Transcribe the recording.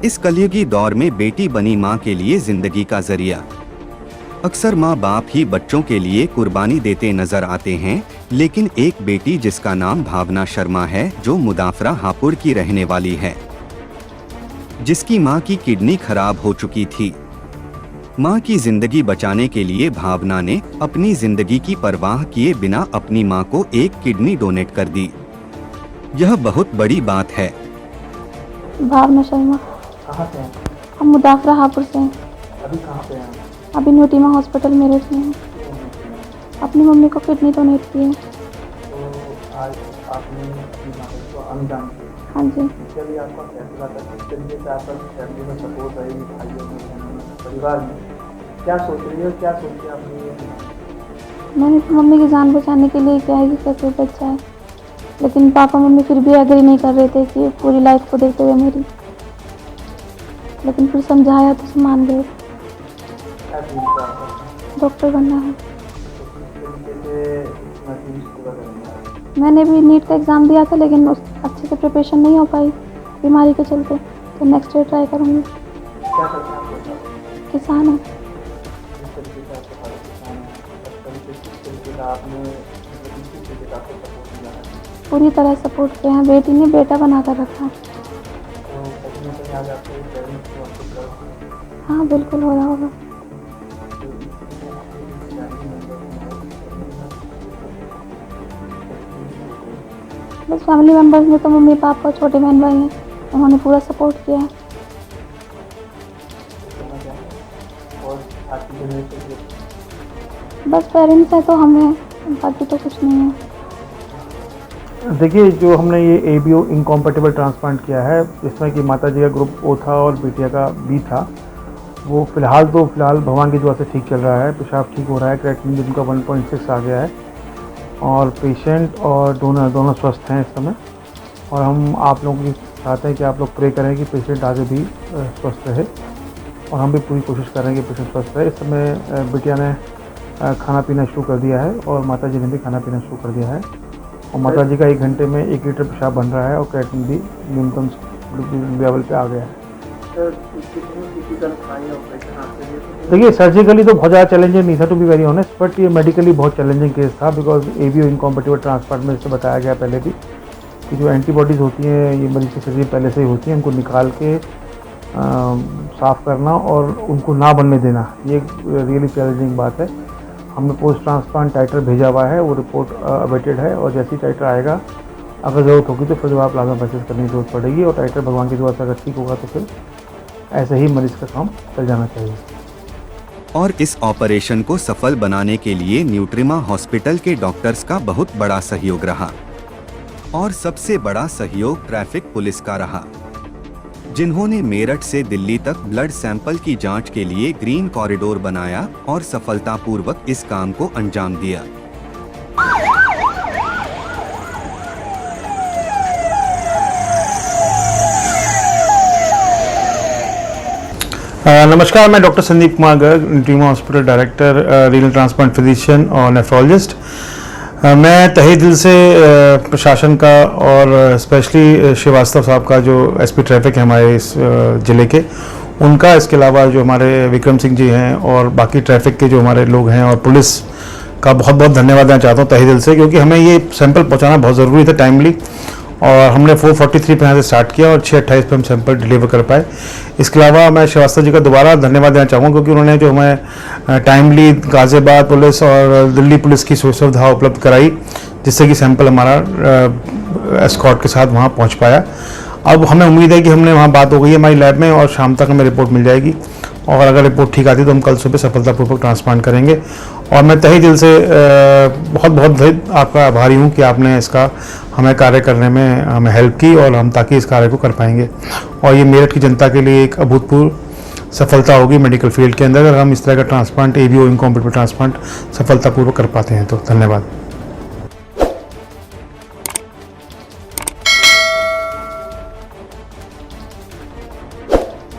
इस कलयुगी दौर में बेटी बनी माँ के लिए जिंदगी का जरिया। अक्सर माँ बाप ही बच्चों के लिए कुर्बानी देते नजर आते हैं, लेकिन एक बेटी जिसका नाम भावना शर्मा है, जो मुदाफरा हापुड़ की रहने वाली है, जिसकी माँ की किडनी खराब हो चुकी थी। माँ की जिंदगी बचाने के लिए भावना ने अपनी जिंदगी की परवाह किए बिना अपनी माँ को एक किडनी डोनेट कर दी। यह बहुत बड़ी बात है। भावना शर्मा। कहाँ से हैं? हम मुदाफरा हापुड़ से हैं। अभी कहाँ पे हैं? अभी न्यूटीमा हॉस्पिटल मेरठ में हैं। अपनी मम्मी को किडनी डोनेट की है। तो आज आपने अपनी माता को अंगदान किया। हाँ जी। इसके लिए आपका फैसला था, किस तरीके से आपका फैमिली में सपोर्ट रहेगी, भाइयों में, बहनों में, परिवार में क्या सोच रही हो, क्या सोच के आपने ये? मैंने तो मम्मी की जान बचाने के लिए किया है कि कैसे बच जाए, लेकिन पापा मम्मी फिर भी एग्री नहीं कर रहे थे कि पूरी लाइफ को देखते हुए मेरी, लेकिन फिर समझाया तो सब मान गए। क्या चीज़ का आपका? डॉक्टर बनना है। तो किस तरीके से इतना चीज़ पूरा करेंगे? मैंने भी नीट का एग्ज़ाम दिया था, लेकिन उस अच्छे से प्रिपरेशन नहीं हो पाई बीमारी के चलते, तो नेक्स्ट ईयर ट्राई करूँगी। क्या करते हैं आप? किसान है। किस तरीके से आपके फादर किसान हैं? किस तरीके का आपने किस तरीके का आपको सपोर्ट मिला है? पूरी तरह सपोर्ट किया है। बेटी ने बेटा बना कर रखा। तो कहीं ना कहीं आज आपके पेरेंट्स को आपको गर्व? हाँ बिल्कुल हो रहा होगा। बस फैमिली मेम्बर्स में तो मम्मी पापा और छोटे बहन भाई हैं, उन्होंने पूरा सपोर्ट किया है। बस पेरेंट्स हैं तो हम हैं, बाकी तो कुछ नहीं है। देखिए, जो हमने ये एबीओ इनकॉम्पेटिबल ट्रांसप्लांट किया है, जिसमें कि माता जी का ग्रुप ओ था और बिटिया का बी था, वो फ़िलहाल भगवान की दुआ से ठीक चल रहा है। पेशाब ठीक हो रहा है, क्रिएटिनिन उनका 1.6 आ गया है और पेशेंट और दोनों स्वस्थ हैं इस समय। और हम आप लोगों की चाहते हैं कि आप लोग प्रे करें कि पेशेंट आगे भी स्वस्थ रहे, और हम भी पूरी कोशिश कर रहे हैं कि पेशेंट स्वस्थ रहे। इस समय बिटिया ने खाना पीना शुरू कर दिया है और माता जी ने भी खाना पीना शुरू कर दिया है, और माता जी का 1 घंटे में 1 लीटर पेशाब बन रहा है और क्रिएटिनिन भी न्यूनतम लेवल पे आ गया है। देखिए, सर्जिकली तो बहुत ज़्यादा चैलेंजिंग नहीं था, to be very honest, but ये मेडिकली बहुत चैलेंजिंग केस था, बिकॉज एबीओ इनकॉम्पेटिबल ट्रांसप्लांट में इससे बताया गया पहले भी कि जो एंटीबॉडीज़ होती हैं ये मरीज के शरीर पहले से ही होती हैं, उनको निकाल के साफ़ करना और उनको ना बनने देना, ये रियली चैलेंजिंग बात है। हमने पोस्ट ट्रांसप्लांट टाइटर भेजा हुआ है, वो रिपोर्ट अवेटेड है, और जैसी टाइटर आएगा, अगर ज़रूरत होगी तो फिर दोबारा प्लाज्मा प्रोसेस करने की जरूरत पड़ेगी, और टाइटर भगवान की दुआ से अगर ठीक होगा तो फिर ऐसे ही मरीज का काम चल जाना चाहिए। और इस ऑपरेशन को सफल बनाने के लिए न्यूट्रिमा हॉस्पिटल के डॉक्टर्स का बहुत बड़ा सहयोग रहा, और सबसे बड़ा सहयोग ट्रैफिक पुलिस का रहा, जिन्होंने मेरठ से दिल्ली तक ब्लड सैंपल की जांच के लिए ग्रीन कॉरिडोर बनाया और सफलतापूर्वक इस काम को अंजाम दिया। नमस्कार, मैं doctor Sandeep Kumar Garg, Nutrima hospital director, renal transplant physician और नेफ्रोलॉजिस्ट। मैं तहे दिल से प्रशासन का और स्पेशली श्रीवास्तव साहब का, जो एसपी ट्रैफिक है हमारे इस ज़िले के, उनका, इसके अलावा जो हमारे विक्रम सिंह जी हैं और बाकी ट्रैफिक के जो हमारे लोग हैं, और पुलिस का बहुत बहुत धन्यवाद देना चाहता हूँ तहे दिल से, क्योंकि हमें ये सैंपल पहुँचाना बहुत ज़रूरी था टाइमली, और हमने 4:43 पे यहाँ से स्टार्ट किया और 6:28 पे हम सैंपल डिलीवर कर पाए। इसके अलावा मैं श्रीवास्तव जी का दोबारा धन्यवाद देना चाहूँगा, क्योंकि उन्होंने जो हमें टाइमली गाज़ियाबाद पुलिस और दिल्ली पुलिस की सुविधा उपलब्ध कराई, जिससे कि सैंपल हमारा एस्कॉर्ट के साथ वहाँ पहुँच पाया। अब हमें उम्मीद है कि हमने वहाँ बात हो गई है हमारी लैब में, और शाम तक हमें रिपोर्ट मिल जाएगी, और अगर रिपोर्ट ठीक आती तो हम कल सुबह सफलतापूर्वक ट्रांसप्लांट करेंगे। और मैं तहे दिल से बहुत बहुत आपका आभारी हूँ कि आपने इसका हमें कार्य करने में हमें हेल्प की, और हम ताकि इस कार्य को कर पाएंगे, और ये मेरठ की जनता के लिए एक अभूतपूर्व सफलता होगी मेडिकल फील्ड के अंदर, अगर हम इस तरह का ट्रांसप्लांट, एबीओ इनकॉम्पेटिबल ट्रांसप्लांट सफलतापूर्वक कर पाते हैं तो। धन्यवाद।